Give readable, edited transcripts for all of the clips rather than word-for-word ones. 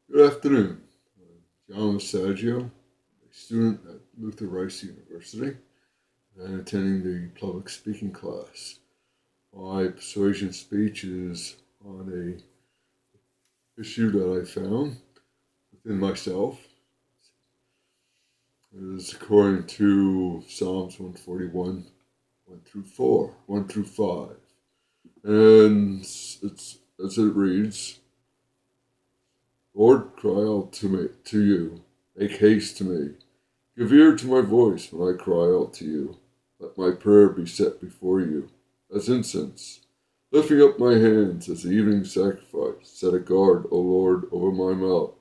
Good afternoon. John Saggio, a student at Luther Rice University and attending the public speaking class. My persuasion speech is on a issue that I found within myself. It is according to Psalms 141, 1 through 4, 1 through 5. And it's as it reads, Lord, cry out to you, make haste to me. Give ear to my voice when I cry out to you. Let my prayer be set before you as incense, lifting up my hands as the evening sacrifice. Set a guard, O Lord, over my mouth.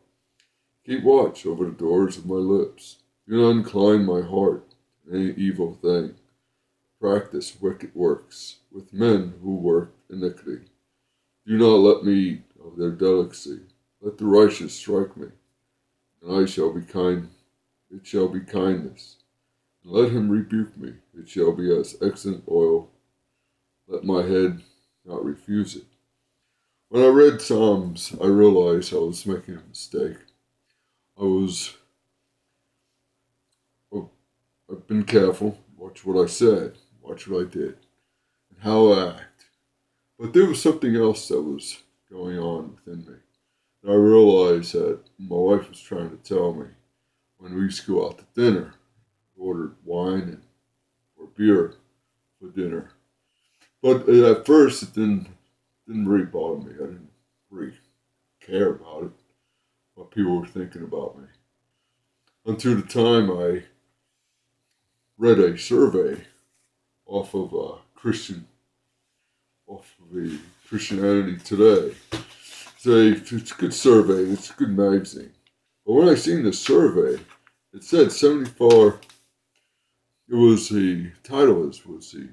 Keep watch over the doors of my lips. Do not incline my heart to any evil thing. Practice wicked works with men who work iniquity. Do not let me eat of their delicacy. Let the righteous strike me, and I shall be kind. It shall be kindness. And let him rebuke me. It shall be as excellent oil. Let my head not refuse it. When I read Psalms, I realized I was making a mistake. I oh, I've been careful. Watch what I said. Watch what I did. And how I act. But there was something else that was going on within me. And I realized that my wife was trying to tell me when we used to go out to dinner. We ordered wine or beer for dinner. But at first, it didn't really bother me. I didn't really care about it, what people were thinking about me. Until the time I read a survey off of off of the Christianity Today. It's a good survey. It's a good magazine. But when I seen the survey, it said 74. It was the title was the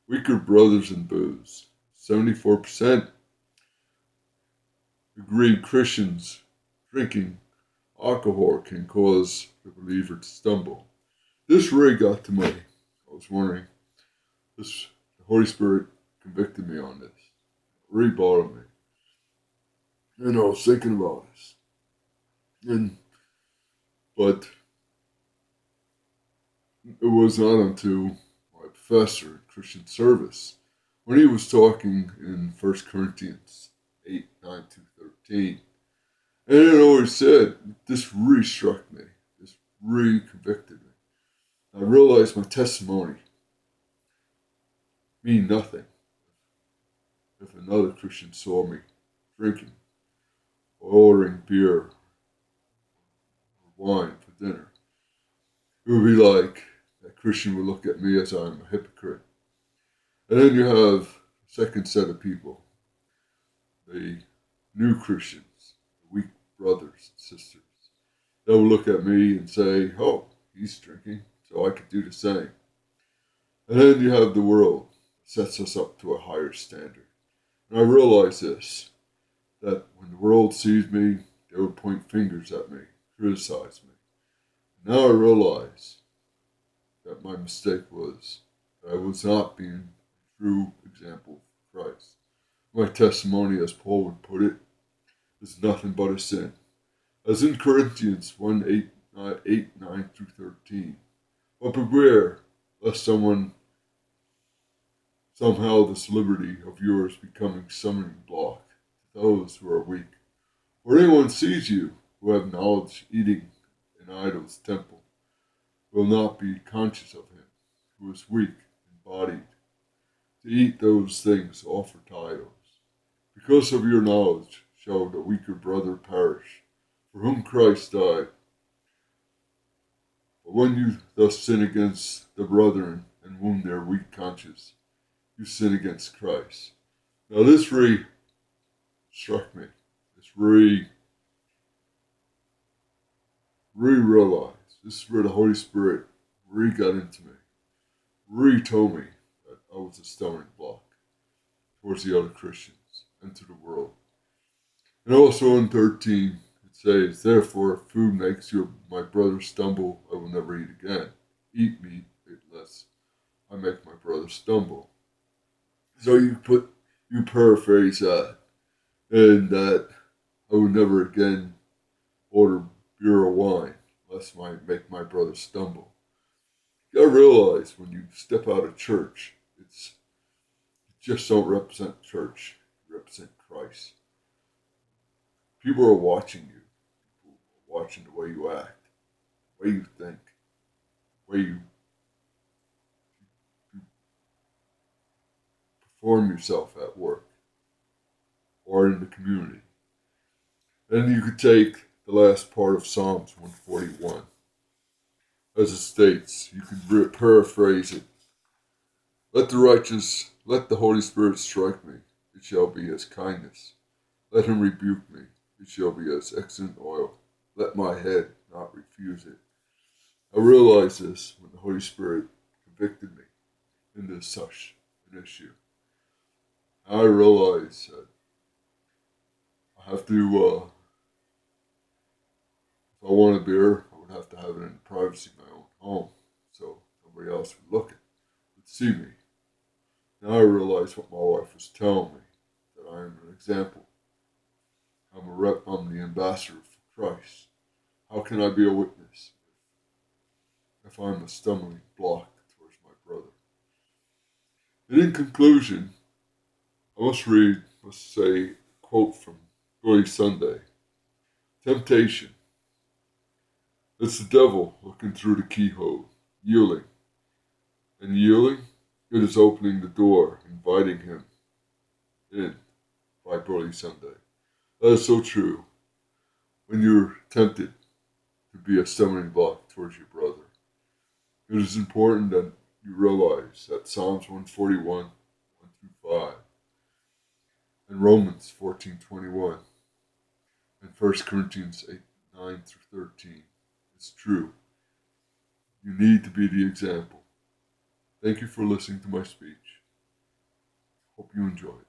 Weaker Brothers in Booze. 74% agreed Christians drinking alcohol can cause the believer to stumble. This really got to me. I was wondering, the Holy Spirit convicted me on this. It really bothered me. And I was thinking about this. But it was not until my professor in Christian service, when he was talking in 1 Corinthians 8, 9 to 13, and it always said, this really struck me. This really convicted me. I realized my testimony mean nothing if another Christian saw me drinking or ordering beer or wine for dinner. It would be like that Christian would look at me as I'm a hypocrite. And then you have a second set of people, the new Christians, the weak brothers and sisters. They will look at me and say, oh, he's drinking, so I could do the same. And then you have the world that sets us up to a higher standard. And I realize this, that when the world sees me, they would point fingers at me, criticize me. Now I realize that my mistake was that I was not being a true example of Christ. My testimony, as Paul would put it, is nothing but a sin. As in Corinthians 1 8, 9 through 13. But beware lest somehow this liberty of yours becoming stumbling block to those who are weak. Or anyone sees you who have knowledge eating in idol's temple will not be conscious of him who is weak and bodied to eat those things offered to idols. Because of your knowledge shall the weaker brother perish, for whom Christ died. But when you thus sin against the brethren and wound their weak conscience, you sin against Christ. Now this really struck me. This really realized. This is where the Holy Spirit really got into me. Really told me that I was a stumbling block towards the other Christians and to the world. And also in 13, it says, therefore, if food makes my brother stumble, I will never eat again. Eat meat, lest I make my brother stumble. So you paraphrase that, and that I would never again order beer or wine, lest I make my brother stumble. You gotta realize when you step out of church, you just don't represent church, you represent Christ. People are watching you. People are watching the way you act, the way you think, the way you perform yourself at work or in the community. And you could take the last part of Psalms 141. As it states, you can paraphrase it. Let the Holy Spirit strike me, it shall be as kindness. Let him rebuke me, it shall be as excellent oil. Let my head not refuse it. I realized this when the Holy Spirit convicted me into such an issue. I realized that I have to, if I want a beer, I would have to have it in the privacy of my own home, so nobody else would see me. Now I realize what my wife was telling me, that I am an example. I'm the ambassador for Christ. How can I be a witness if I'm a stumbling block towards my brother? And in conclusion, I must say, a quote from Billy Sunday. Temptation. It's the devil looking through the keyhole, yielding. And yielding, it is opening the door, inviting him in, by Billy Sunday. That is so true. When you're tempted to be a stumbling block towards your brother, it is important that you realize that Psalms 141, 1 through 5, and Romans 14:21, and 1 Corinthians 8, 9 through 13 is true. You need to be the example. Thank you for listening to my speech. Hope you enjoyed.